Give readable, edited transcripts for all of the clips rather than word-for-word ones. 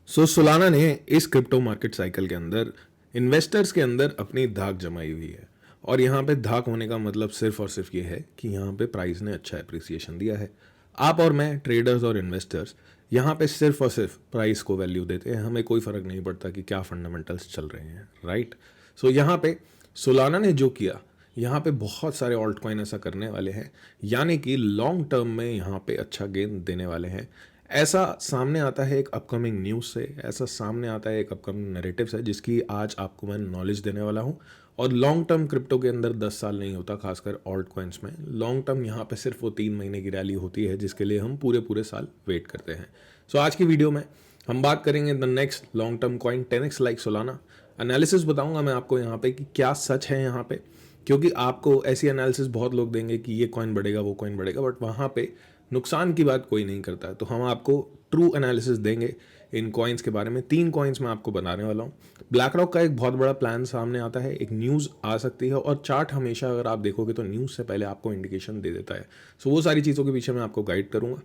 Solana ने इस crypto market cycle के अंदर इन्वेस्टर्स के अंदर अपनी धाक जमाई हुई है। और यहाँ पे धाक होने का मतलब सिर्फ और सिर्फ ये है कि यहाँ पे प्राइस ने अच्छा अप्रिसिएशन दिया है। आप और मैं ट्रेडर्स और इन्वेस्टर्स यहाँ पे सिर्फ और सिर्फ प्राइस को वैल्यू देते हैं, हमें कोई फ़र्क नहीं पड़ता कि क्या फंडामेंटल्स चल रहे हैं, राइट। सो यहाँ पे सोलाना ने जो किया, यहाँ पे बहुत सारे ऑल्ट कॉइन ऐसा करने वाले हैं, यानी कि लॉन्ग टर्म में यहाँ पे अच्छा गेन देने वाले हैं। ऐसा सामने आता है एक अपकमिंग न्यूज़ से, ऐसा सामने आता है एक अपकमिंग नैरेटिव से, जिसकी आज आपको मैं नॉलेज देने वाला हूँ। और लॉन्ग टर्म क्रिप्टो के अंदर 10 साल नहीं होता, खासकर ऑल्ट कॉइन्स में। लॉन्ग टर्म यहाँ पे सिर्फ वो 3 महीने की रैली होती है, जिसके लिए हम पूरे पूरे साल वेट करते हैं। सो आज की वीडियो में हम बात करेंगे the next long term coin 10x like Solana. Analysis बताऊंगा मैं आपको यहाँ पे कि क्या सच है यहाँ पे, क्योंकि आपको ऐसी एनालिसिस बहुत लोग देंगे कि ये कॉइन बढ़ेगा, वो कॉइन बढ़ेगा, बट वहाँ पे नुकसान की बात कोई नहीं करता है। तो हम आपको ट्रू एनालिसिस देंगे इन कॉइन्स के बारे में। 3 कॉइन्स मैं आपको बताने वाला हूँ। ब्लैक रॉक का एक बहुत बड़ा प्लान सामने आता है, एक न्यूज़ आ सकती है, और चार्ट हमेशा अगर आप देखोगे तो न्यूज़ से पहले आपको इंडिकेशन दे देता है। सो वो सारी चीज़ों के पीछे मैं आपको गाइड करूँगा।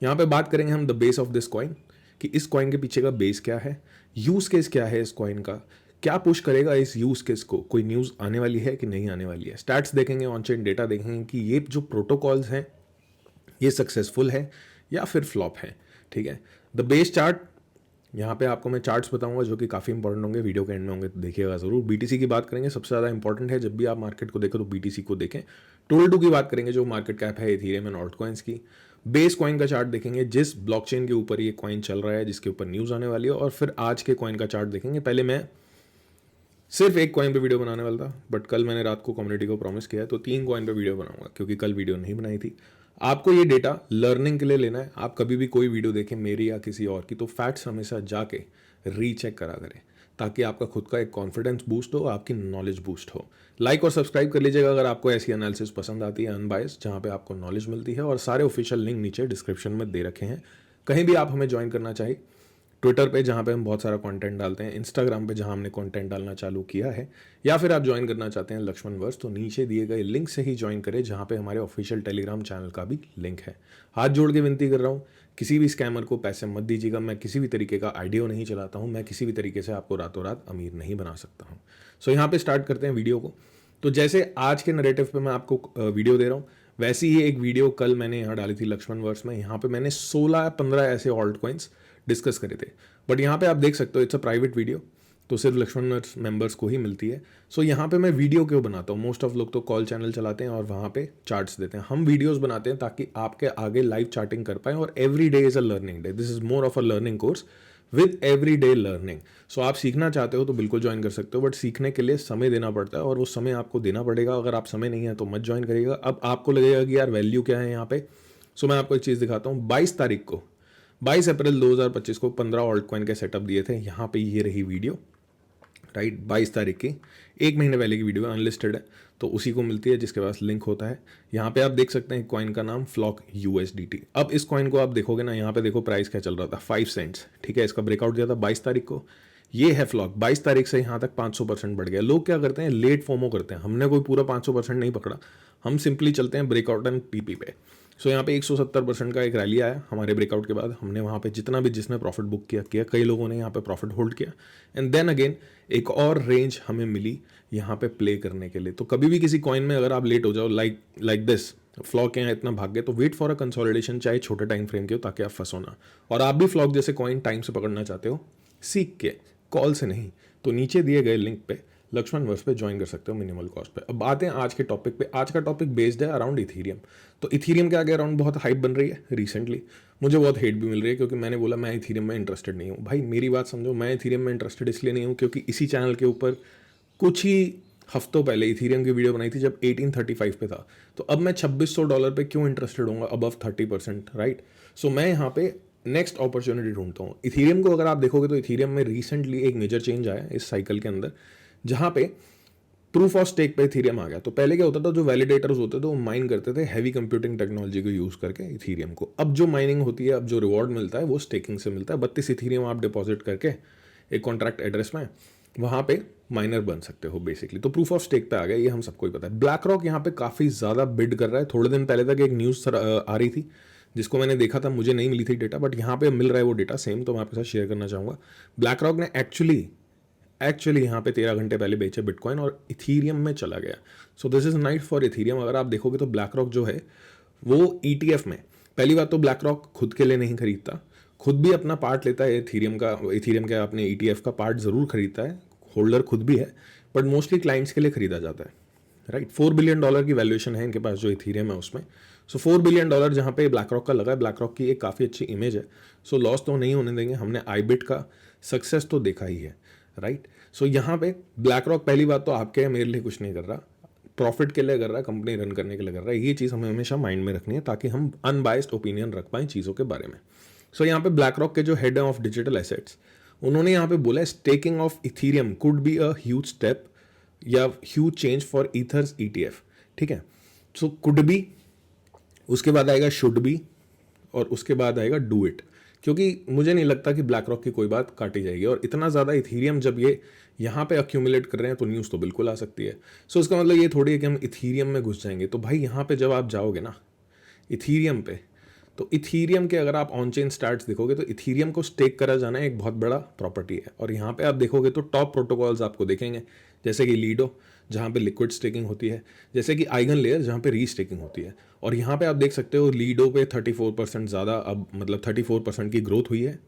यहाँ पे बात करेंगे हम the base of this coin, कि इस कॉइन के पीछे का बेस क्या है, यूज़ केस क्या है इस कॉइन का, क्या पुश करेगा इस यूज़ केस को, कोई न्यूज़ आने वाली है कि नहीं आने वाली है। स्टैट्स देखेंगे, ऑन चेन डेटा देखेंगे कि ये जो प्रोटोकॉल्स हैं ये सक्सेसफुल है या फिर फ्लॉप है, ठीक है। द बेस चार्ट, यहाँ पे आपको मैं चार्ट्स बताऊंगा जो कि काफ़ी इंपॉर्टेंट होंगे, वीडियो के एंड में होंगे, तो देखिएगा ज़रूर। बीटीसी की बात करेंगे, सबसे ज़्यादा इंपॉर्टेंट है, जब भी आप मार्केट को देखें तो बीटीसी को देखें। टोल टू की बात करेंगे, जो मार्केट कैप है इथेरियम एंड ऑल्ट कॉइन्स की। बेस कॉइन का चार्ट देखेंगे, जिस ब्लॉकचेन के ऊपर ये कॉइन चल रहा है, जिसके ऊपर न्यूज़ आने वाली है। और फिर आज के कॉइन का चार्ट देखेंगे। पहले मैं सिर्फ एक कॉइन पे वीडियो बनाने वाला था, बट कल मैंने रात को कम्युनिटी को प्रॉमिस किया है तो 3 कॉइन पे वीडियो बनाऊंगा, क्योंकि कल वीडियो नहीं बनाई थी। आपको ये डेटा लर्निंग के लिए लेना है। आप कभी भी कोई वीडियो देखें, मेरी या किसी और की, तो फैक्ट्स हमेशा जाके रीचेक करा करें, ताकि आपका खुद का एक कॉन्फिडेंस बूस्ट हो, आपकी नॉलेज बूस्ट हो। लाइक और सब्सक्राइब कर लीजिएगा अगर आपको ऐसी एनालिसिस पसंद आती है, अनबायस्ड, जहाँ पे आपको नॉलेज मिलती है। और सारे ऑफिशियल लिंक नीचे डिस्क्रिप्शन में दे रखे हैं। कहीं भी आप हमें ज्वाइन करना चाहिए, ट्विटर पे जहाँ पे हम बहुत सारा कंटेंट डालते हैं, इंस्टाग्राम पे जहाँ हमने कंटेंट डालना चालू किया है, या फिर आप ज्वाइन करना चाहते हैं लक्ष्मण वर्स, तो नीचे दिए गए लिंक से ही ज्वाइन करें, जहाँ पे हमारे ऑफिशियल टेलीग्राम चैनल का भी लिंक है। हाथ जोड़ के विनती कर रहा हूँ, किसी भी स्कैमर को पैसे मत दीजिएगा। मैं किसी भी तरीके का आइडियो नहीं चलाता हूँ, मैं किसी भी तरीके से आपको रातों रात अमीर नहीं बना सकता हूँ। सो यहाँ पे स्टार्ट करते हैं वीडियो को। तो जैसे आज के नरेटिव पे मैं आपको वीडियो दे रहा हूँ, वैसी ही एक वीडियो कल मैंने यहाँ डाली थी लक्ष्मण वर्स में। यहाँ पे मैंने 16-15 ऐसे ऑल्ट कॉइन्स डिस्कस करे थे, बट यहाँ पे आप देख सकते हो इट्स अ प्राइवेट वीडियो, तो सिर्फ लक्ष्मण मेंबर्स को ही मिलती है। सो यहाँ पे मैं वीडियो क्यों बनाता हूँ, मोस्ट ऑफ लोग तो कॉल चैनल चलाते हैं और वहाँ पे चार्ट्स देते हैं। हम वीडियोस बनाते हैं ताकि आपके आगे लाइव चार्टिंग कर पाए। और every day is a learning day, this is more of a learning course with every day learning. So आप सीखना चाहते हो तो बिल्कुल ज्वाइन कर सकते हो, बट सीखने के लिए समय देना पड़ता है, और वो समय आपको देना पड़ेगा। अगर आप समय नहीं है तो मत ज्वाइन करिएगा। अब आपको लगेगा कि यार वैल्यू क्या है यहाँ पे। सो मैं आपको एक चीज़ दिखाता हूँ। 22 तारीख को, 22 अप्रैल 2025 को 15 ऑल्ट कॉइन के सेटअप दिए थे। यहाँ पे ये रही वीडियो, राइट। 22 तारीख की, 1 महीने पहले की वीडियो, अनलिस्टेड है, तो उसी को मिलती है जिसके पास लिंक होता है। यहाँ पे आप देख सकते हैं कॉइन का नाम फ्लॉक USDT। अब इस कॉइन को आप देखोगे ना, यहाँ पे देखो प्राइस क्या चल रहा था, 5 सेंट्स, ठीक है। इसका ब्रेकआउट दिया था 22 तारीख को। ये है फ्लॉक। 22 तारीख से यहाँ तक 500% बढ़ गया। लोग क्या करते हैं, लेट फोमो करते हैं। हमने कोई पूरा 500% नहीं पकड़ा, हम सिंपली चलते हैं ब्रेकआउट एंड पीपी पे। सो यहाँ पे 170% का एक रैली आया हमारे ब्रेकआउट के बाद। हमने वहाँ पे जितना भी जिसने प्रॉफिट बुक किया, कई लोगों ने यहाँ पे प्रॉफिट होल्ड किया। एंड देन अगेन एक और रेंज हमें मिली यहाँ पे प्ले करने के लिए। तो कभी भी किसी कॉइन में अगर आप लेट हो जाओ, लाइक दिस, फ्लॉक यहाँ इतना भाग गया, तो वेट फॉर अ कंसोलिडेशन, चाहे छोटे टाइम फ्रेम के हो, ताकि आप फंसो ना। और आप भी फ्लॉक जैसे कॉइन टाइम से पकड़ना चाहते हो, सीख के, कॉल से नहीं, तो नीचे दिए गए लिंक पे लक्ष्मण वर्स पे ज्वाइन कर सकते हो मिनिमल कॉस्ट पे। अब आते हैं आज के टॉपिक पे। आज का टॉपिक बेस्ड है अराउंड इथीरियम। तो इथीरियम के आगे अराउंड बहुत हाइप बन रही है रिसेंटली। मुझे बहुत हेट भी मिल रही है, क्योंकि मैंने बोला मैं इथीरियम में इंटरेस्टेड नहीं हूँ। भाई मेरी बात समझो, मैं इथीरियम में इंटरेस्टेड इसलिए नहीं हूँ क्योंकि इसी चैनल के ऊपर कुछ ही हफ्तों पहले इथीरियम की वीडियो बनाई थी जब 1835 पे था। तो अब मैं $2600 पे क्यों इंटरेस्टेड हूँ अबव 30%, राइट। सो मैं यहाँ पे नेक्स्ट अपॉर्चुनिटी ढूंढता हूँ। इथीरियम को अगर आप देखोगे तो इथीरियम में रिसेंटली एक मेजर चेंज आया इस साइकिल के अंदर, जहाँ पे प्रूफ ऑफ स्टेक पे इथीरियम आ गया। तो पहले क्या होता था, जो वैलिडेटर्स होते थे वो माइन करते थे हैवी कंप्यूटिंग टेक्नोलॉजी को यूज करके इथीरियम को। अब जो माइनिंग होती है, अब जो रिवॉर्ड मिलता है वो स्टेकिंग से मिलता है। 32 इथीरियम आप डिपॉजिट करके एक कॉन्ट्रैक्ट एड्रेस में वहाँ पे माइनर बन सकते हो बेसिकली। तो प्रूफ ऑफ स्टेक पे आ गया, ये हम सबको ही पता है। ब्लैक रॉक यहाँ पे काफ़ी ज़्यादा बिड कर रहा है। थोड़े दिन पहले तक एक न्यूज़ आ रही थी जिसको मैंने देखा था मुझे नहीं मिली थी डेटा, बट यहाँ पे मिल रहा है वो डेटा सेम, तो मैं आपके साथ शेयर करना चाहूँगा। ब्लैक रॉक ने एक्चुअली यहाँ पे 13 घंटे पहले बेचे बिटकॉइन और इथीरियम में चला गया। So this is night for Ethereum. अगर आप देखोगे तो ब्लैक रॉक जो है वो ETF में, पहली बात तो ब्लैक रॉक खुद के लिए नहीं खरीदता, खुद भी अपना पार्ट लेता है इथीरियम का अपने ETF का पार्ट ज़रूर खरीदता है, होल्डर खुद भी है, बट मोस्टली क्लाइंट्स के लिए खरीदा जाता है, राइट। $4 बिलियन की वैल्यूएशन है इनके पास जो इथीरियम है उसमें। सो $4 बिलियन जहाँ पे ब्लैक रॉक का लगा है, ब्लैक रॉक की एक काफ़ी अच्छी इमेज है, सो लॉस तो नहीं होने देंगे। हमने आईबिट का सक्सेस तो देखा ही है, राइट। सो यहाँ पे ब्लैक रॉक पहली बात तो आपके मेरे लिए कुछ नहीं कर रहा, प्रॉफिट के लिए कर रहा है, कंपनी रन करने के लिए कर रहा है। ये चीज़ हमें हमेशा माइंड में रखनी है ताकि हम अनबायस्ड ओपिनियन रख पाएँ चीज़ों के बारे में। सो यहाँ पे ब्लैक रॉक के जो हेड ऑफ डिजिटल एसेट्स, उन्होंने यहाँ पे बोला है staking of Ethereum could be a huge step या huge change for Ether's ETF, ठीक है। सो कुड बी, उसके बाद आएगा शुड बी, और उसके बाद आएगा डू इट, क्योंकि मुझे नहीं लगता कि ब्लैक रॉक की कोई बात काटी जाएगी। और इतना ज़्यादा इथीरियम जब ये यहाँ पे अक्यूमुलेट कर रहे हैं तो न्यूज़ तो बिल्कुल आ सकती है। सो इसका मतलब ये थोड़ी है कि हम इथीरियम में घुस जाएंगे। तो भाई यहाँ पे जब आप जाओगे ना इथीरियम पे, तो इथीरियम के अगर आप ऑन चेन स्टार्ट्स देखोगे तो इथीरियम को स्टेक करा जाना एक बहुत बड़ा प्रॉपर्टी है। और यहाँ पे आप देखोगे तो टॉप प्रोटोकॉल्स आपको देखेंगे, जैसे कि लीडो जहाँ पे लिक्विड स्टेकिंग होती है, जैसे कि आइगन लेयर जहाँ पे री स्टेकिंग होती है। और यहाँ पे आप देख सकते हो लीडो पे 34% ज़्यादा, अब मतलब 34% की ग्रोथ हुई है।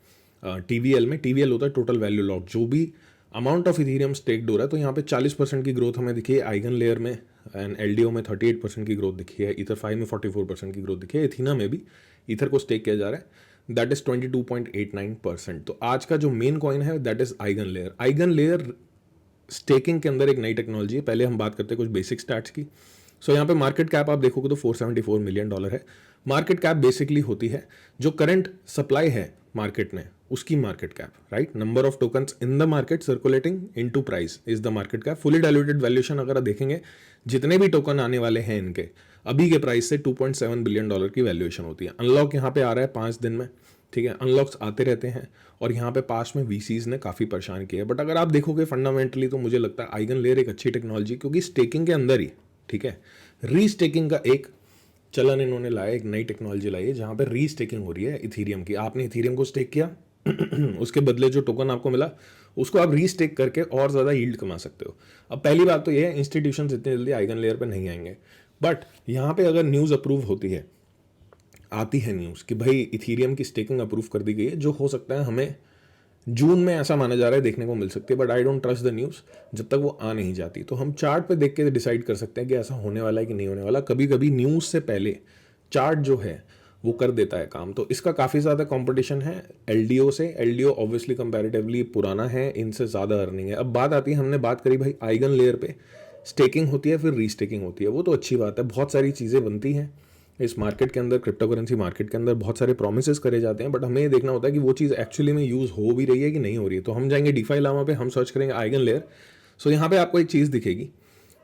TVL में, TVL होता है टोटल वैल्यू लॉक, जो भी अमाउंट ऑफ इथीरियम स्टेक्ड हो रहा है, तो यहाँ पे 40% की ग्रोथ हमें दिखी है आइगन लेयर में, एंड LDO में 38% की ग्रोथ दिखी है, ईथर 5 में 44% की ग्रोथ दिखी है, एथीना में भी ईथर को स्टेक किया जा रहा है, दैट इज 22.89%। तो आज का जो मेन कॉइन है that is eigen layer. Eigen layer staking के अंदर एक नई टेक्नोलॉजी है। पहले हम बात करते हैं कुछ बेसिक स्टैट्स की। सो यहाँ पे मार्केट कैप आप देखोगे तो $474 मिलियन है। मार्केट कैप बेसिकली होती है जो करंट सप्लाई है मार्केट में उसकी market cap, right. Number of tokens in the market circulating into price is the market cap. Fully diluted valuation अगर आप देखेंगे जितने भी टोकन आने वाले हैं इनके अभी के प्राइस से $2.7 बिलियन की वैल्यूएशन होती है। अनलॉक यहाँ पे आ रहा है 5 दिन में, ठीक है, अनलॉक्स आते रहते हैं, और यहाँ पे पास में VCs ने काफ़ी परेशान किया है। बट अगर आप देखोगे फंडामेंटली तो मुझे लगता है आइगन लेयर एक अच्छी टेक्नोलॉजी, क्योंकि स्टेकिंग के अंदर ही, ठीक है, री स्टेकिंग का एक चलन इन्होंने लाया, एक नई टेक्नोलॉजी लाई है जहाँ पे री स्टेकिंग हो रही है इथीरियम की। आपने इथीरियम को स्टेक किया उसके बदले जो टोकन आपको मिला उसको आप री स्टेक करके और ज़्यादा यील्ड कमा सकते हो। अब पहली बात तो ये है इंस्टीट्यूशंस इतनी जल्दी आइगन लेयर पे नहीं आएंगे, बट यहाँ पे अगर न्यूज़ अप्रूव होती है, आती है न्यूज़ कि भाई इथीरियम की स्टेकिंग अप्रूव कर दी गई है, जो हो सकता है हमें जून में ऐसा माना जा रहा है देखने को मिल सकती है, but I don't trust the news जब तक वो आ नहीं जाती। तो हम चार्ट पे देख के डिसाइड कर सकते हैं कि ऐसा होने वाला है कि नहीं होने वाला। कभी कभी न्यूज़ से पहले चार्ट जो है वो कर देता है काम। तो इसका काफ़ी ज़्यादा कंपटीशन है LDO से। LDO ऑब्वियसली कंपैरेटिवली पुराना है, इनसे ज़्यादा अर्निंग है। अब बात आती है, हमने बात करी भाई आइगन लेयर पे स्टेकिंग होती है फिर रीस्टेकिंग होती है, वो तो अच्छी बात है, बहुत सारी चीज़ें बनती हैं इस मार्केट के अंदर, क्रिप्टो करेंसी मार्केट के अंदर बहुत सारे प्रोमिसेस करे जाते हैं, बट हमें ये देखना होता है कि वो चीज़ एक्चुअली में यूज़ हो भी रही है कि नहीं हो रही है। तो हम जाएंगे डीफाई लामा पे, हम सर्च करेंगे आइगन लेयर। सो यहाँ पे आपको एक चीज़ दिखेगी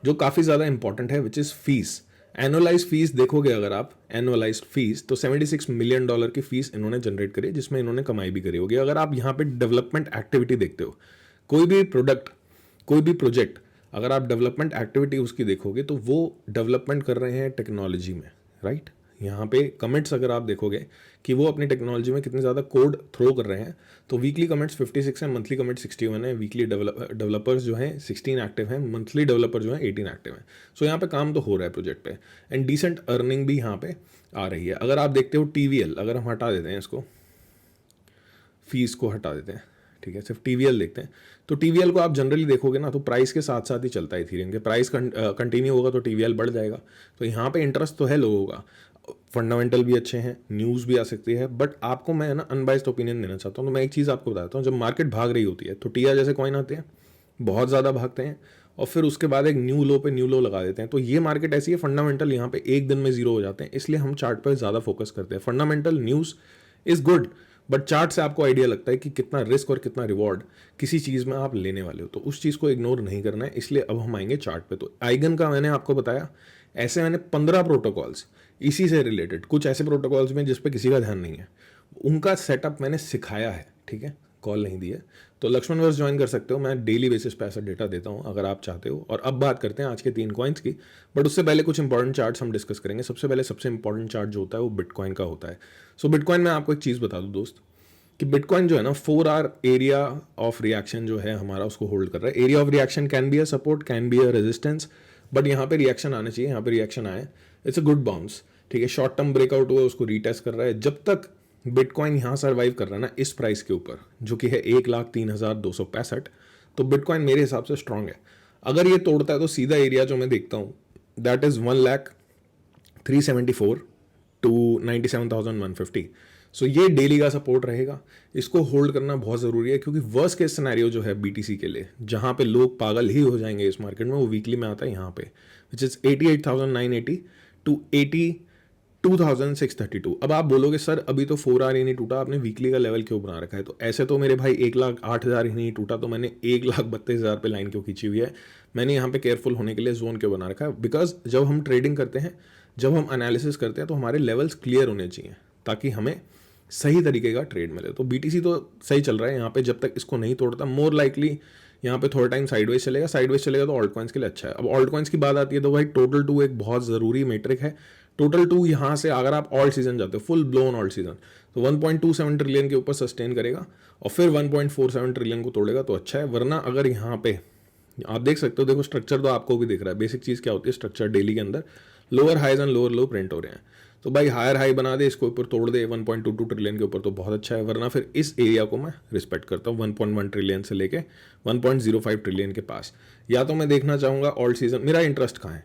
जो काफ़ी ज़्यादा इंपॉर्टेंट है, which is fees. Annualise fees देखोगे अगर आप, एनुअलाइज फीस तो $76 मिलियन की फीस इन्होंने जनरेट करी है, जिसमें इन्होंने कमाई भी करी होगी। अगर आप यहाँ पे डेवलपमेंट एक्टिविटी देखते हो, कोई भी प्रोडक्ट, कोई भी प्रोजेक्ट, अगर आप डेवलपमेंट एक्टिविटी उसकी देखोगे तो वो डेवलपमेंट कर रहे हैं टेक्नोलॉजी में, राइट। यहाँ पे कमेंट्स अगर आप देखोगे कि वो अपनी टेक्नोलॉजी में कितने ज़्यादा कोड थ्रो कर रहे हैं, तो वीकली कमेंट्स 56 हैं, मंथली कमेंट 61 है, वीकली डेवलपर्स जो हैं 16 एक्टिव हैं, मंथली डेवलपर जो हैं 18 एक्टिव हैं। सो यहाँ पे काम तो हो रहा है प्रोजेक्ट पे, एंड डिसेंट अर्निंग भी यहाँ पे आ रही है। अगर आप देखते हो TVL, अगर हम हटा देते हैं इसको, फीस को हटा देते हैं, ठीक है, सिर्फ TVL देखते हैं, तो TVL को आप जनरली देखोगे ना तो प्राइस के साथ साथ ही चलता है इथीरियम के। प्राइस कंटिन्यू होगा तो TVL बढ़ जाएगा। तो यहाँ पे इंटरेस्ट तो है लोगों का, फंडामेंटल भी अच्छे हैं, न्यूज़ भी आ सकती है, बट आपको मैं ना अनबाइस्ड ओपिनियन देना चाहता हूँ। तो मैं एक चीज़ आपको बताता हूँ, जब मार्केट भाग रही होती है तो टिया जैसे कॉइन आते हैं, बहुत ज़्यादा भागते हैं, और फिर उसके बाद एक न्यू लो पे न्यू लो लगा देते हैं। तो ये मार्केट ऐसी है, फंडामेंटल यहाँ पे एक दिन में जीरो हो जाते हैं, इसलिए हम चार्ट पर ज़्यादा फोकस करते हैं। Fundamental news is good, but chart से आपको आइडिया लगता है कि कितना रिस्क और कितना रिवॉर्ड किसी चीज़ में आप लेने वाले हो, तो उस चीज़ को इग्नोर नहीं करना है। इसलिए अब हम आएंगे चार्ट पे। तो आइगन का मैंने आपको बताया, ऐसे मैंने 15 प्रोटोकॉल्स इसी से रिलेटेड, कुछ ऐसे प्रोटोकॉल्स में जिस पे किसी का ध्यान नहीं है, उनका सेटअप मैंने सिखाया है, ठीक है। कॉल नहीं दी है तो लक्ष्मण वर्स ज्वाइन कर सकते हो। मैं डेली बेसिस पे ऐसा डेटा देता हूँ अगर आप चाहते हो। और अब बात करते हैं आज के 3 कॉइन्स की, बट उससे पहले कुछ इंपॉर्टेंट चार्ट्स हम डिस्कस करेंगे। सबसे पहले सबसे इंपॉर्टेंट चार्ट जो होता है वो बिटकॉइन का होता है। सो बिटकॉइन में आपको एक चीज़ बता दूँ दोस्त कि बिटकॉइन जो है ना 4 आवर एरिया ऑफ रिएक्शन जो है हमारा उसको होल्ड कर रहा है। Area of reaction can be a support, can be a resistance, but यहाँ पे रिएक्शन आना चाहिए। यहाँ पे रिएक्शन आए, इट्स अ गुड बाउंस, ठीक है। शॉर्ट टर्म ब्रेकआउट हुआ, उसको रीटेस्ट कर रहा है। जब तक बिटकॉइन यहाँ सर्वाइव कर रहा है ना इस प्राइस के ऊपर जो कि है 1,03,265, तो बिटकॉइन मेरे हिसाब से स्ट्रांग है। अगर ये तोड़ता है तो सीधा एरिया जो मैं देखता हूँ दैट इज 1,03,74 टू 97,150। सो ये डेली का सपोर्ट रहेगा, इसको होल्ड करना बहुत ज़रूरी है क्योंकि वर्स्ट केस सिनेरियो जो है बीटीसी के लिए जहाँ पे लोग पागल ही हो जाएंगे इस मार्केट में, वो वीकली में आता है यहाँ पे विच इज़ 88,980 टू 82,632। अब आप बोलोगे सर अभी तो 4 आवर ही नहीं टूटा, आपने वीकली का लेवल क्यों बना रखा है? तो ऐसे तो मेरे भाई 1,08,000 ही नहीं टूटा, तो मैंने 1,32,000 पे लाइन क्यों खींची हुई है? मैंने यहाँ पे केयरफुल होने के लिए जोन क्यों बना रखा है? बिकॉज जब हम ट्रेडिंग करते हैं, जब हम एनालिसिस करते हैं तो हमारे लेवल्स क्लियर होने चाहिए ताकि हमें सही तरीके का ट्रेड मिले। तो बीटीसी तो सही चल रहा है यहाँ पे, जब तक इसको नहीं तोड़ता मोर लाइकली यहाँ पे थोड़ा टाइम साइडवेज चलेगा। साइडवेज चलेगा तो ऑल्ट कॉइन्स के लिए अच्छा है। अब ऑल्ट कॉइन्स की बात आती है तो भाई टोटल टू एक बहुत ज़रूरी मेट्रिक है। टोटल टू यहाँ से अगर आप ऑल्ट सीजन जाते हो, फुल ब्लोन ऑल्ट सीजन, तो 1.27 ट्रिलियन के ऊपर सस्टेन करेगा और फिर 1.47 ट्रिलियन को तोड़ेगा तो अच्छा है। वरना अगर यहाँ पे आप देख सकते हो, देखो स्ट्रक्चर तो आपको भी दिख रहा है। बेसिक चीज़ क्या होती है, स्ट्रक्चर डेली के अंदर lower highs and lower low print हो रहे हैं। तो भाई हायर हाई बना दे, इसको ऊपर तोड़ दे 1.22 ट्रिलियन के ऊपर तो बहुत अच्छा है। वरना फिर इस एरिया को मैं रिस्पेक्ट करता हूँ 1.1 ट्रिलियन से लेके 1.05 ट्रिलियन के पास। या तो मैं देखना चाहूँगा ऑल्ट सीजन, मेरा इंटरेस्ट कहाँ है,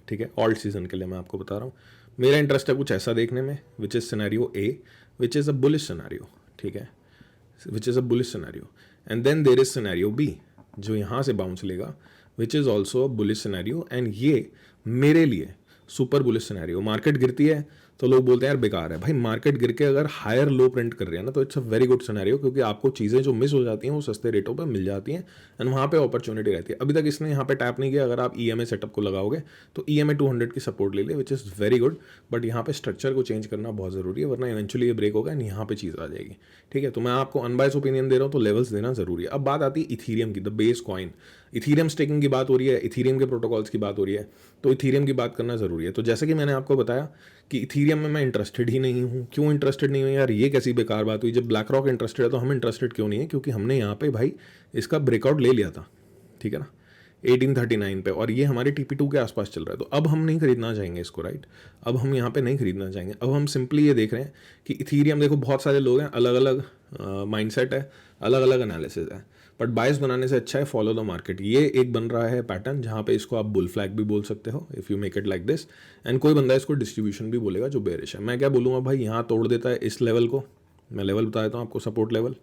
ठीक है। ऑल्ट सीजन के लिए मैं आपको बता रहा हूँ, मेरा इंटरेस्ट है कुछ ऐसा देखने में which is scenario A, which is a bullish scenario, ठीक है, which is a bullish scenario. And then there is scenario B जो यहाँ से बाउंस लेगा which is also a bullish scenario. And ये मेरे लिए सुपर बुलिश सिनेरियो। मार्केट गिरती है तो लोग बोलते हैं यार बेकार है। भाई मार्केट गिर के अगर हायर लो प्रिंट कर रही है ना तो it's a very good scenario, क्योंकि आपको चीज़ें जो मिस हो जाती हैं वो सस्ते रेटों पर मिल जाती हैं एंड वहाँ पे अपॉर्चुनिटी रहती है। अभी तक इसने यहाँ पे टैप नहीं किया। अगर आप ईएमए सेटअप को लगाओगे तो ईएमए 200 की सपोर्ट ले ले which is very good, but यहाँ पे स्ट्रक्चर को चेंज करना बहुत ज़रूरी है वरना इवेंचुअली ये ब्रेक होगा एंड यहाँ पे चीज़ आ जाएगी, ठीक है। तो मैं आपको अनबायस ओपिनियन दे रहा हूँ, तो लेवल्स देना जरूरी है। अब बात आती है इथीरियम की, the base coin. Ethereum staking की बात हो रही है, इथीरियम के प्रोटोकॉल्स की बात हो रही है, तो इथीरियम की बात करना ज़रूरी है। तो जैसे कि मैंने आपको बताया कि इथीरियम में मैं इंटरेस्टेड ही नहीं हूँ। क्यों इंटरेस्टेड नहीं हूँ यार, ये कैसी बेकार बात हुई। जब ब्लैक रॉक इंटरेस्टेड है तो हम इंटरेस्टेड क्यों नहीं है? क्योंकि हमने यहाँ पे भाई इसका ब्रेकआउट ले लिया था, ठीक है ना, 1839 पे, और ये हमारे TP2 के आसपास चल रहा है। तो अब हम नहीं खरीदना चाहेंगे इसको, राइट। अब हम यहाँ पे नहीं खरीदना चाहेंगे। अब हम सिंपली ये देख रहे हैं कि इथीरियम, देखो बहुत सारे लोग हैं, अलग अलग माइंडसेट है, अलग अलग एनालिसिस है, बट बायस बनाने से अच्छा है फॉलो द मार्केट। ये एक बन रहा है पैटर्न जहाँ पे इसको आप बुल फ्लैग भी बोल सकते हो if you make it like this, and कोई बंदा इसको डिस्ट्रीब्यूशन भी बोलेगा जो बेरिश है। मैं क्या बोलूँगा भाई, यहाँ तोड़ देता है इस लेवल को, मैं लेवल बता देता हूँ आपको, सपोर्ट लेवल,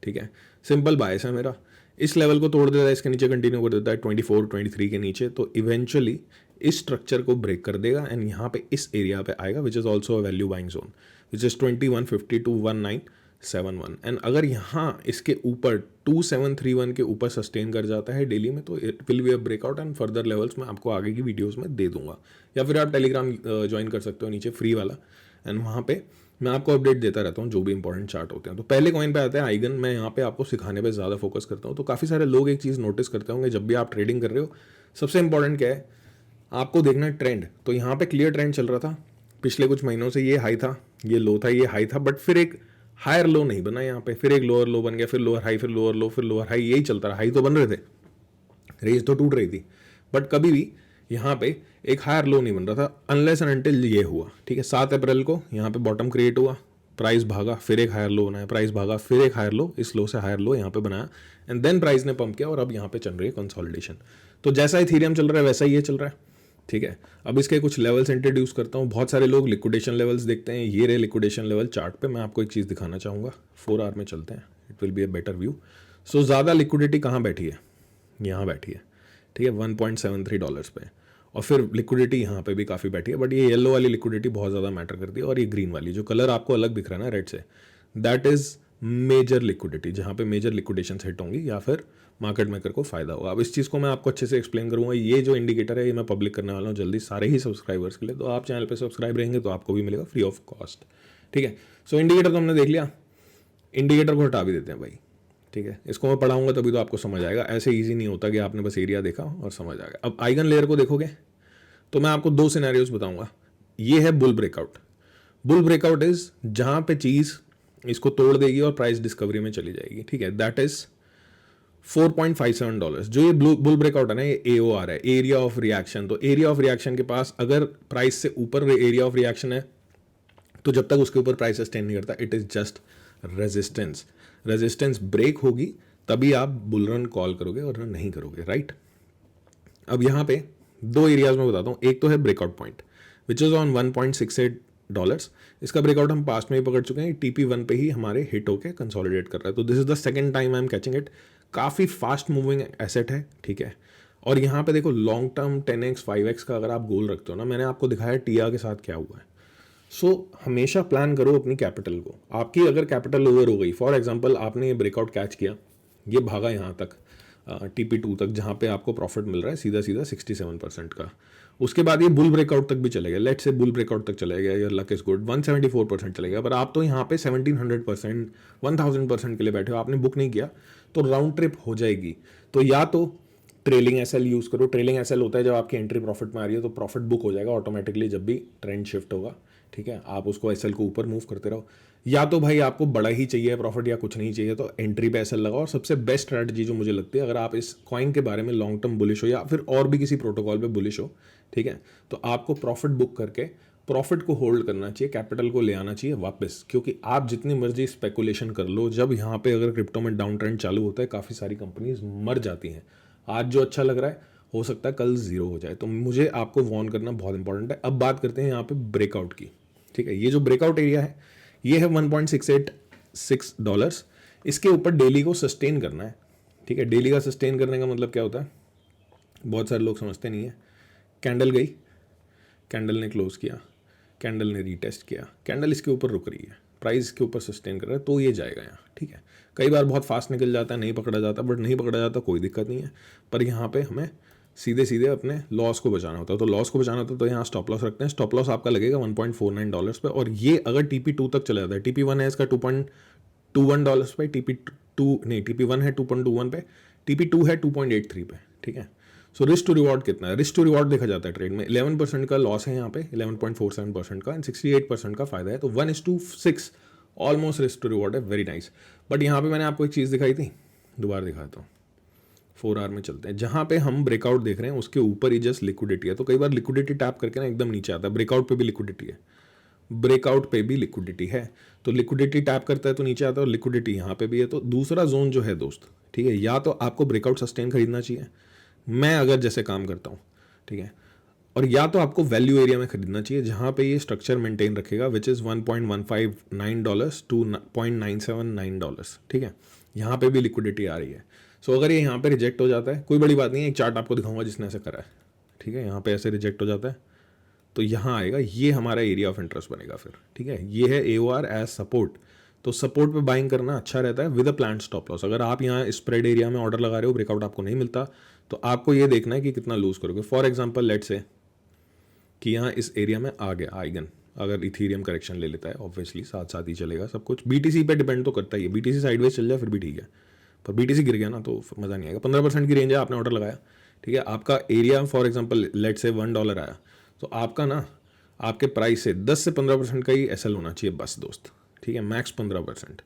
ठीक है, सिंपल बायस है मेरा। इस लेवल को तोड़ देता है, इसके नीचे कंटिन्यू कर देता है 24 23 के नीचे, तो इवेंचुअली इस स्ट्रक्चर को ब्रेक कर देगा एंड यहाँ पे इस एरिया पे आएगा which is also a value buying zone which is 2150 to 1971। And अगर यहाँ इसके ऊपर 2731 के ऊपर सस्टेन कर जाता है डेली में तो it will be a breakout and further levels मैं आपको आगे की वीडियोस में दे दूंगा। या फिर आप टेलीग्राम ज्वाइन कर सकते हो नीचे फ्री वाला, एंड वहाँ पे मैं आपको अपडेट देता रहता हूँ जो भी इंपॉर्टेंट चार्ट होते हैं। तो पहले कॉइन पे आता है आइगन। मैं यहाँ पे आपको सिखाने पे ज़्यादा फोकस करता हूँ। तो काफ़ी सारे लोग एक चीज़ नोटिस करते होंगे जब भी आप ट्रेडिंग कर रहे हो, सबसे इंपॉर्टेंट क्या है, आपको देखना है ट्रेंड। तो यहाँ पे क्लियर ट्रेंड चल रहा था पिछले कुछ महीनों से, ये हाई था, ये लो था, ये हाई था, बट फिर एक हायर लो नहीं बना यहाँ पे, फिर एक लोअर लो बन गया, फिर लोअर हाई, फिर लोअर लो, फिर लोअर हाई, यही चलता रहा। हाई तो बन रहे थे, रेंज तो टूट रही थी, बट कभी भी यहाँ पे एक हायर लो नहीं बन रहा था अनलेस एंड अनटिल ये हुआ, ठीक है। 7 अप्रैल को यहाँ पे बॉटम क्रिएट हुआ, प्राइस भागा, फिर एक हायर लो बनाया, प्राइस भागा, फिर एक हायर लो, इस लो से हायर लो यहाँ पे बनाया, एंड देन प्राइस ने पंप किया और अब यहाँ पे चल रही है कंसोलिडेशन। तो जैसा इथीरियम चल रहा है वैसा ही ये चल रहा है, ठीक है। अब इसके कुछ लेवल्स इंट्रोड्यूस करता हूँ। बहुत सारे लोग लिक्विडेशन लेवल्स देखते हैं, ये रहे लिक्विडेशन लेवल चार्ट पे। मैं आपको एक चीज़ दिखाना चाहूँगा, 4 आवर में चलते हैं, it will be a better view. So ज़्यादा लिक्विडिटी कहाँ बैठी है, यहाँ बैठी है, ठीक है, $1.73 पे, और फिर लिक्विडिटी यहाँ पे भी काफ़ी बैठी है, बट ये येलो वाली लिक्विडिटी बहुत ज़्यादा मैटर करती है, और ये ग्रीन वाली जो कलर आपको अलग दिख रहा है ना रेड से, दैट इज़ मेजर लिक्विडिटी, जहाँ पे मेजर लिक्विडेशन हिट होंगी या फिर मार्केट मेकर को फायदा होगा। अब इस चीज़ को मैं आपको अच्छे से एक्सप्लेन करूँगा। ये जो इंडिकेटर है ये मैं पब्लिक करने वाला हूँ जल्दी सारे ही सब्सक्राइबर्स के लिए, तो आप चैनल पे सब्सक्राइब रहेंगे तो आपको भी मिलेगा फ्री ऑफ कॉस्ट, ठीक है। सो इंडिकेटर तो हमने देख लिया, इंडिकेटर को हटा भी देते हैं भाई। ठीक है, इसको मैं पढ़ाऊंगा तभी तो आपको समझ आएगा, ऐसे इजी नहीं होता कि आपने बस एरिया देखा और समझ आ गया। अब आइगन लेयर को देखोगे तो मैं आपको दो सिनेरियोज बताऊंगा। ये है bull breakout. Bull breakout is जहां पे चीज इसको तोड़ देगी और प्राइस डिस्कवरी में चली जाएगी, ठीक है, दैट इज $4.57। जो ये बुल ब्रेकआउट है ना, ये AOR है, एरिया ऑफ रिएक्शन। तो एरिया ऑफ रिएक्शन के पास अगर प्राइस से ऊपर एरिया ऑफ रिएक्शन है तो जब तक उसके ऊपर प्राइस सस्टेन नहीं करता, it is just resistance. Resistance break होगी तभी आप बुल रन कॉल करोगे और नहीं करोगे, राइट। अब यहाँ पे दो एरियाज में बताता हूँ। एक तो है breakout point which is on $1.68। इसका ब्रेकआउट हम पास्ट में ही पकड़ चुके हैं, TP1 पे ही हमारे हिट होके कंसोलिडेट कर रहा है। तो this is the second time I am catching it. काफ़ी फास्ट मूविंग एसेट है, ठीक है। और यहाँ पे देखो लॉन्ग टर्म 10x 5x का अगर आप गोल रखते हो ना, मैंने आपको दिखाया टिया के साथ क्या हुआ है। सो हमेशा प्लान करो अपनी कैपिटल को। आपकी अगर कैपिटल ओवर हो गई, फॉर एग्जांपल आपने ये ब्रेकआउट कैच किया, ये भागा यहाँ तक TP2 तक जहाँ पे आपको प्रॉफिट मिल रहा है सीधा सीधा 67% का। उसके बाद ये बुल ब्रेकआउट तक भी चले गया, लेट से बुल ब्रेकआउट तक चले गया, योर लक इज गुड, 174% चले गया। पर आप तो यहाँ पे 1700% 1000% के लिए बैठे हो, आपने बुक नहीं किया तो राउंड ट्रिप हो जाएगी। तो या तो ट्रेलिंग एसएल यूज़ करो। ट्रेलिंग एसएल होता है जब आपकी एंट्री प्रॉफिट में आ रही है तो प्रॉफिट बुक हो जाएगा ऑटोमेटिकली जब भी ट्रेंड शिफ्ट होगा, ठीक है। आप उसको एसएल को ऊपर मूव करते रहो। या तो भाई आपको बड़ा ही चाहिए प्रॉफिट या कुछ नहीं चाहिए तो एंट्री पे एसएल लगाओ। और सबसे बेस्ट स्ट्रैटेजी जो मुझे लगती है, अगर आप इस कॉइन के बारे में लॉन्ग टर्म बुलिश हो या फिर और भी किसी प्रोटोकॉल पे बुलिश हो, ठीक है, तो आपको प्रॉफिट बुक करके प्रॉफिट को होल्ड करना चाहिए, कैपिटल को ले आना चाहिए वापस। क्योंकि आप जितनी मर्जी स्पेकुलेशन कर लो, जब यहाँ पे अगर क्रिप्टो में डाउन ट्रेंड चालू होता है काफ़ी सारी कंपनीज मर जाती हैं। आज जो अच्छा लग रहा है हो सकता है कल जीरो हो जाए। तो मुझे आपको वॉर्न करना बहुत इंपॉर्टेंट है। अब बात करते हैं यहाँ पे ब्रेकआउट की, ठीक है। ये जो ब्रेकआउट एरिया है ये है $1.686। इसके ऊपर डेली को सस्टेन करना है, ठीक है। डेली का सस्टेन करने का मतलब क्या होता है, बहुत सारे लोग समझते नहीं है। कैंडल गई, कैंडल ने क्लोज किया, कैंडल ने रीटेस्ट किया, कैंडल इसके ऊपर रुक रही है, प्राइस के ऊपर सस्टेन कर रहा है तो ये जाएगा यहाँ, ठीक है। कई बार बहुत फास्ट निकल जाता है, नहीं पकड़ा जाता, बट नहीं पकड़ा जाता कोई दिक्कत नहीं है। पर यहाँ पे हमें सीधे सीधे अपने लॉस को बचाना होता है। तो लॉस को बचाना होता है तो यहाँ स्टॉप लॉस रखते हैं। स्टॉप लॉस आपका लगेगा $1.49 पे। और ये अगर TP2 तक चला जाता है, TP1 है इसका $2.21 पे, TP1 है 2.21 पे, TP2 है 2.83 पे, ठीक है। सो रिस्क टू रिवॉर्ड कितना है? रिस्क टू रिवॉर्ड देखा जाता है ट्रेड में 11% का लॉस है यहाँ पे, 11.47% का, एंड 68% का फायदा है। तो 1:6 ऑलमोस्ट रिस्क टू रिवॉर्ड है, वेरी नाइस। बट यहाँ पे मैंने आपको एक चीज़ दिखाई थी, दोबारा दिखाता हूँ। 4 आवर में चलते हैं, जहाँ पे हम ब्रेकआउट देख रहे हैं उसके ऊपर ही जस्ट लिक्विडिटी है। तो कई बार लिक्विडिटी टैप करके ना एकदम नीचे आता है। ब्रेकआउट पे भी लिक्विडिटी है, ब्रेकआउट पे भी लिक्विडिटी है। तो लिक्विडिटी टैप करता है तो नीचे आता है, और लिक्विडिटी यहाँ पे भी है। तो दूसरा जोन जो है दोस्त, ठीक है, या तो आपको ब्रेकआउट सस्टेन खरीदना चाहिए, मैं अगर जैसे काम करता हूँ, ठीक है, और या तो आपको वैल्यू एरिया में खरीदना चाहिए जहाँ पे ये स्ट्रक्चर मेंटेन रखेगा, विच इज़ $1.159 to $0.979, ठीक है। यहाँ पे भी लिक्विडिटी आ रही है। सो अगर ये यहाँ पे रिजेक्ट हो जाता है, कोई बड़ी बात नहीं है, एक चार्ट आपको दिखाऊंगा जिसने ऐसे करा है, ठीक है। यहाँ पे ऐसे रिजेक्ट हो जाता है तो यहाँ आएगा, ये हमारा एरिया ऑफ इंटरेस्ट बनेगा फिर, ठीक है। ये है AOR एज सपोर्ट। तो सपोर्ट पे बाइंग करना अच्छा रहता है with a plan stop loss. अगर आप यहाँ स्प्रेड एरिया में ऑर्डर लगा रहे हो, ब्रेकआउट आपको नहीं मिलता, तो आपको ये देखना है कि कितना लूज करोगे। फॉर एग्जांपल लेट से कि यहाँ इस एरिया में आ गया आइगन, अगर इथीरियम करेक्शन ले लेता है, ऑब्वियसली साथ साथ ही चलेगा सब कुछ। BTC पे डिपेंड तो करता ही है, BTC साइडवेज चल जाए फिर भी ठीक है, पर BTC गिर गया ना तो मज़ा नहीं आएगा। 15% की रेंज है, आपने ऑर्डर लगाया, ठीक है, आपका एरिया फॉर एग्जांपल लेट से $1 आया, तो आपका ना आपके प्राइस से 10 से 15% का ही SL होना चाहिए बस दोस्त, ठीक है, मैक्स 15%।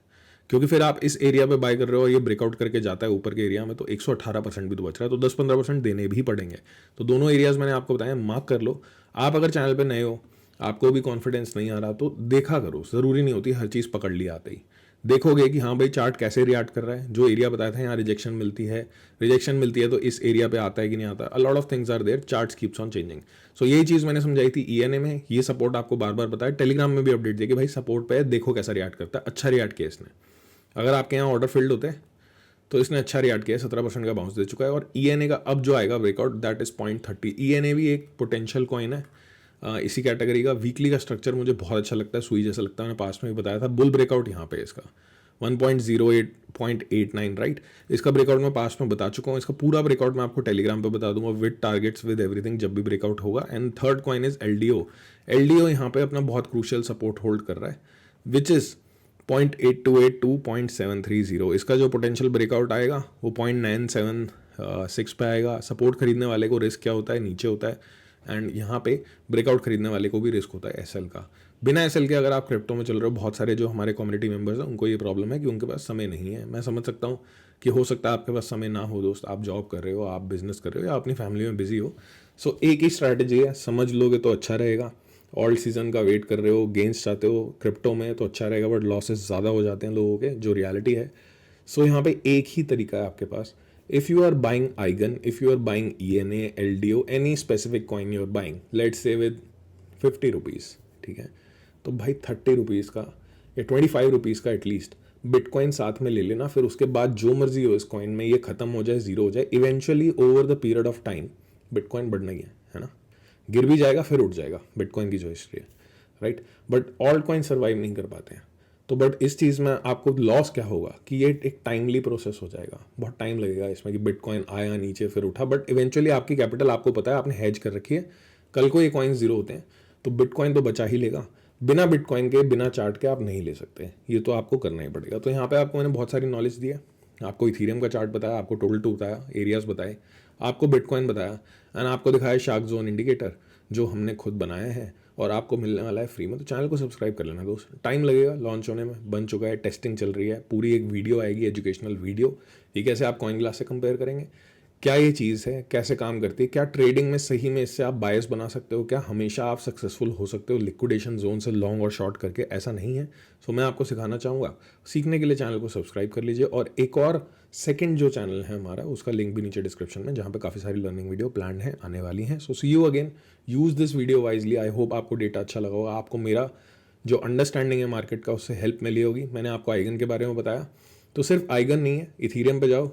क्योंकि फिर आप इस एरिया पे बाय कर रहे हो, ये ब्रेकआउट करके जाता है ऊपर के एरिया में, तो 118% भी तो बच रहा है, तो 10-15% देने भी पड़ेंगे। तो दोनों एरियाज मैंने आपको बताया, मार्क कर लो। आप अगर चैनल पे नए हो, आपको भी कॉन्फिडेंस नहीं आ रहा, तो देखा करो, ज़रूरी नहीं होती हर चीज़ पकड़ ली आते ही। देखोगे कि हाँ भाई चार्ट कैसे रिएक्ट कर रहा है, जो एरिया बताया था यहाँ रिजेक्शन मिलती है तो इस एरिया पे आता है कि नहीं आता, a lot of things are there, charts keeps on changing. So यही चीज़ मैंने समझाई थी ENA में, ये सपोर्ट आपको बार बार बताया, टेलीग्राम में भी अपडेट दिया कि भाई सपोर्ट पे देखो कैसा रिएक्ट करता है। अच्छा रिएक्ट किया इसने, अगर आपके यहाँ ऑर्डर फिल्ड होते हैं तो इसने अच्छा रिएक्ट किया, 17% का बाउंस दे चुका है। और ENA का अब जो आएगा ब्रेकआउट दैट इज 0.30। ENA भी एक पोटेंशियल कॉइन है इसी कैटेगरी का। वीकली का स्ट्रक्चर मुझे बहुत अच्छा लगता है, सुई जैसा लगता है, मैंने पास में भी बताया था। बुल ब्रेकआउट यहाँ पे इसका 1.08.89, राइट। इसका ब्रेकआउट मैं पास में बता चुका हूँ, इसका पूरा ब्रेकआउट मैं आपको टेलीग्राम पे बता दूंगा विद टारगेट्स विद एवरीथिंग जब भी ब्रेकआउट होगा। And third coin is LDO। LDO यहाँ पे अपना बहुत क्रूशियल सपोर्ट होल्ड कर रहा है, विच इज़ 0.8282 टू 0.730। इसका जो पोटेंशियल ब्रेकआउट आएगा वो 0.976 पे आएगा। सपोर्ट खरीदने वाले को रिस्क क्या होता है, नीचे होता है, एंड यहाँ पे ब्रेकआउट खरीदने वाले को भी रिस्क होता है एसएल का। बिना एसएल के अगर आप क्रिप्टो में चल रहे हो, बहुत सारे जो हमारे कम्युनिटी मेंबर्स हैं उनको ये प्रॉब्लम है कि उनके पास समय नहीं है। मैं समझ सकता हूँ कि हो सकता है आपके पास समय ना हो दोस्त, आप जॉब कर रहे हो, आप बिजनेस कर रहे हो, या अपनी फैमिली में बिजी हो। सो एक ही स्ट्रैटेजी है, समझ लोगे तो अच्छा रहेगा। ऑल्ट सीजन का वेट कर रहे हो, गेंस चाहते हो क्रिप्टो में तो अच्छा रहेगा, बट लॉसेस ज़्यादा हो जाते हैं लोगों के, जो रियलिटी है। सो यहाँ पे एक ही तरीका है आपके पास। If you are buying Eigen, if you are buying ENA, LDO, any specific coin you are buying, let's say with 50 rupees, ठीक है, तो भाई 30 रुपीज़ का या 25 रुपीज़ का एटलीस्ट बिटकॉइन साथ में ले लेना। फिर उसके बाद जो मर्जी हो इस कॉइन में, ये खत्म हो जाए, जीरो हो जाए, eventually over the period of time bitcoin बढ़ना ही है ना। गिर भी जाएगा फिर उठ जाएगा, बिटकॉइन की जो हिस्ट्री है, right. But alt coin survive नहीं कर पाते हैं। तो बट इस चीज़ में आपको लॉस क्या होगा कि ये एक टाइमली प्रोसेस हो जाएगा, बहुत टाइम लगेगा इसमें कि बिटकॉइन आया नीचे फिर उठा, बट इवेंचुअली आपकी कैपिटल आपको पता है, आपने हेज कर रखी है, कल को ये कॉइन जीरो होते हैं तो बिटकॉइन तो बचा ही लेगा। बिना बिटकॉइन के, बिना चार्ट के आप नहीं ले सकते, ये तो आपको करना ही पड़ेगा। तो यहाँ पे आपको मैंने बहुत सारी नॉलेज दी है, आपको इथीरियम का चार्ट बताया, आपको टोटल टू बताया, एरियाज बताए, आपको बिटकॉइन बताया, एंड आपको दिखाया शार्क जोन इंडिकेटर जो हमने खुद बनाया है और आपको मिलने वाला है फ्री में। तो चैनल को सब्सक्राइब कर लेना दोस्त, टाइम लगेगा लॉन्च होने में, बन चुका है, टेस्टिंग चल रही है, पूरी एक वीडियो आएगी, एजुकेशनल वीडियो, ये कैसे आप कॉइन ग्लास से कंपेयर करेंगे, क्या ये चीज़ है, कैसे काम करती है, क्या ट्रेडिंग में सही में इससे आप बायस बना सकते हो, क्या हमेशा आप सक्सेसफुल हो सकते हो लिक्विडेशन जोन से लॉन्ग और शॉर्ट करके, ऐसा नहीं है। सो मैं आपको सिखाना चाहूँगा, सीखने के लिए चैनल को सब्सक्राइब कर लीजिए। और एक और सेकंड जो चैनल है हमारा, उसका लिंक भी नीचे डिस्क्रिप्शन में, जहाँ पे काफ़ी सारी लर्निंग वीडियो प्लान है, आने वाली हैं। So see you again, use this video wisely. I hope आपको डेटा अच्छा लगा होगा, आपको मेरा जो अंडरस्टैंडिंग है मार्केट का उससे हेल्प मिली होगी। मैंने आपको आइगन के बारे में बताया, तो सिर्फ आइगन नहीं है, इथीरियम पे जाओ,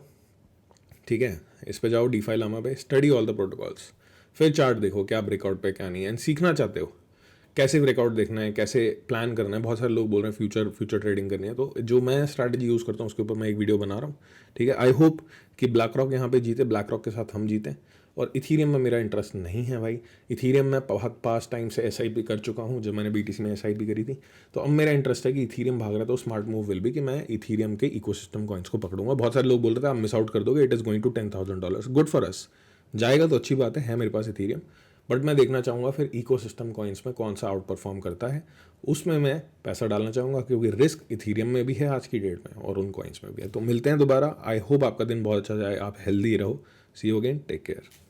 ठीक है, इस पे जाओ डीफाई लामा पे, स्टडी ऑल द प्रोटोकॉल्स, फिर चार्ट देखो क्या ब्रेकआउट पे क्या नहीं है, एंड सीखना चाहते हो कैसे ब्रेकआउट देखना है, कैसे प्लान करना है। बहुत सारे लोग बोल रहे हैं फ्यूचर ट्रेडिंग करनी है, तो जो मैं स्ट्रैटेजी यूज़ करता हूँ उसके ऊपर मैं एक वीडियो बना रहा हूँ, ठीक है। आई होप कि ब्लैक रॉक यहाँ पे जीते, ब्लैक रॉक के साथ हम जीतें। और इथीरियम में मेरा इंटरेस्ट नहीं है भाई, इथीरियम में बहुत पास टाइम से SIP कर चुका हूँ, जब मैंने BTC में SIP करी थी। तो अब मेरा इंटरेस्ट है कि इथीरियम भाग रहा है, तो स्मार्ट मूव विल भी कि मैं इथीरियम के इकोसिस्टम कॉइन्स को पकड़ूंगा। बहुत सारे लोग बोल रहे थे आप मिस आउट कर दोगे, it is going to $10,000, good for us, जाएगा तो अच्छी बात है मेरे पास इथीरियम, बट मैं देखना चाहूँगा फिर इकोसिस्टम कॉइन्स में कौन सा आउट परफॉर्म करता है, उसमें मैं पैसा डालना चाहूँगा, क्योंकि रिस्क इथीरियम में भी है आज की डेट में और उन कॉइन्स में भी है। तो मिलते हैं दोबारा, आई होप आपका दिन बहुत अच्छा जाए, आप हेल्दी रहो, सी यू अगेन, टेक केयर।